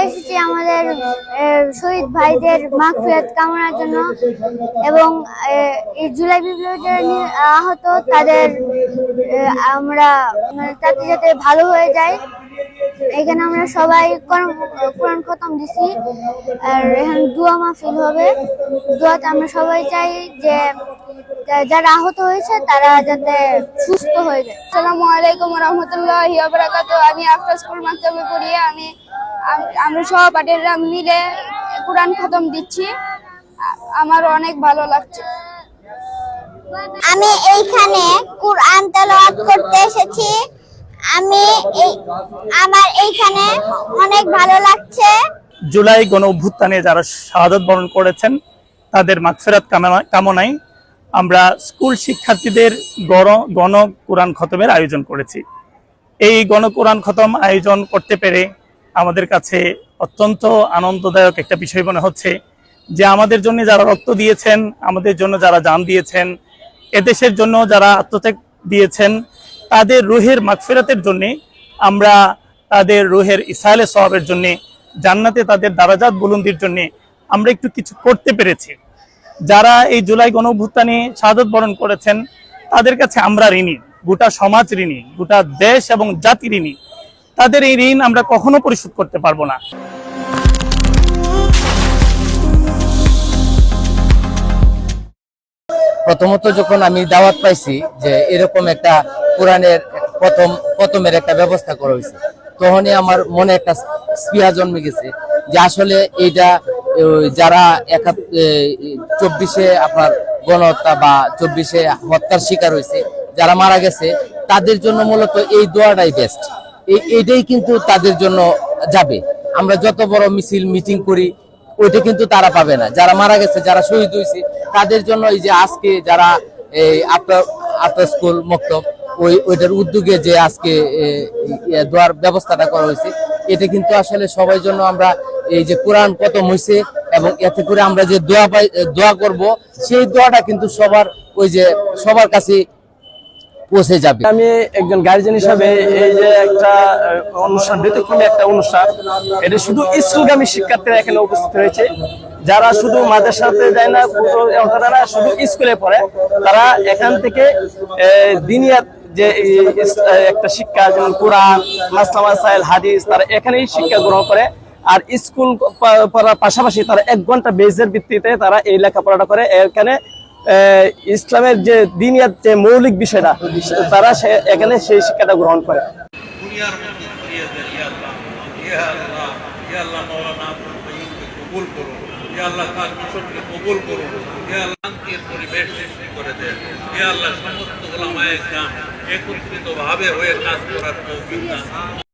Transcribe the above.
এসেছি আমাদের শহীদ ভাইদের মাগফিরাত কামনার জন্য এবং এই জুলাই বিপ্লবে যারা আহত তাদের আমরা তাতে যাতে ভালো হয়ে যায়। এখানে আমরা সবাই কোরআন খতম দিছি আর এখানে দোয়া মাহফিল হবে। দোয়াতে আমরা সবাই চাই যে যারা আহত হয়েছে তারা যাতে সুস্থ হয়ে যায়। আসসালামু আলাইকুম ওয়া রাহমাতুল্লাহি ওয়া বারাকাতুহু। আমি আফতার স্কুল মাকতাবে পড়ি। আমরা সহপাঠীরা মিলে কোরআন খতম দিচ্ছি। আমার অনেক ভালো লাগছে। আমি এইখানে কোরআন তেলাওয়াত করতে এসেছি। আমার এইখানে অনেক ভালো লাগছে। জুলাই গণ অভ্যুত্থানে যারা শাহাদাত বরণ করেছেন তাদের মাগফিরাত কামনায় আমরা স্কুল শিক্ষার্থীদের গণ কোরআন খতমের আয়োজন করেছি। এই গণ কোরআন খতম আয়োজন করতে পেরে আমাদের কাছে অত্যন্ত আনন্দদায়ক একটা বিষয় মনে হচ্ছে যে আমাদের জন্য যারা রক্ত দিয়েছেন, আমাদের জন্য যারা জান দিয়েছেন, এদেশের জন্য যারা আত্মত্যাগ দিয়েছেন, তাদের রুহের মাগফিরাতের জন্য আমরা তাদের রুহের ইসালে সওয়াবের জন্য, জান্নাতে তাদের দারাজাত বুলন্দির জন্য আমরা একটু কিছু করতে পেরেছি। যারা এই জুলাই গণ অভ্যুত্থানে শাহাদাত বরণ করেছেন তাদের কাছে আমরা ঋণী, গোটা সমাজ ঋণী, গোটা দেশ এবং জাতি ঋণী। তাদের এই ঋণ আমরা কখনো পরিশোধ করতে পারবো না। প্রথমত যখন আমি দাওয়াত পাইছি যে এরকম একটা কোরআনের প্রথমের একটা ব্যবস্থা করা হয়েছে, তখনই আমার মনে একটা স্পৃহা জন্মে গেছে যে আসলে এইটা যারা 24-এ আপনার গণহত্যা বা 24-এ হত্যার শিকার হয়েছে, যারা মারা গেছে, তাদের জন্য মূলত এই দোয়াটাই বেস্ট। এইটাই কিন্তু তাদের জন্য যাবে। আমরা যত বড় মিছিল মিটিং করি ওইটা কিন্তু তারা পাবে না। যারা মারা গেছে, যারা শহীদ হয়েছে, তাদের জন্য এই যে আজকে যারা এই আফটার স্কুল মক্তব ওইটার উদ্যোগে যে আজকে দোয়ার ব্যবস্থাটা করা হয়েছে, এটা কিন্তু আসলে সবার জন্য আমরা এই যে কোরআন খতম হয়েছে এবং এতে করে আমরা যে দোয়া করব, সেই দোয়াটা কিন্তু সবার কাছে পৌঁছে যাবে। আমি একজন গার্জিয়ান হিসাবে এই যে একটা অনুষ্ঠান, ব্যতিক্রমী একটা অনুষ্ঠান, এটা শুধু স্কুলগামী শিক্ষার্থীরা এখানে উপস্থিত হয়েছে। যারা শুধু মাদ্রাসাতে যায় না, তারা শুধু স্কুলে পড়ে, তারা এখান থেকে দিনিয়াত যে একটা শিক্ষা, যেমন কোরআন, মাসলা মাসাইল, হাদিস, তারা এখানেই শিক্ষা গ্রহণ করে। আর স্কুল পড়ার পাশাপাশি তারা 1 ঘন্টা বেজের ভিত্তিতে তারা এই লেখাপড়াটা করে। এখানে ইসলামের যে দিনিয়াত যে মৌলিক বিষয়টা, তারা এখানে সেই শিক্ষাটা গ্রহণ করে। একত্রিত ভাবে হয়ে কাজ করার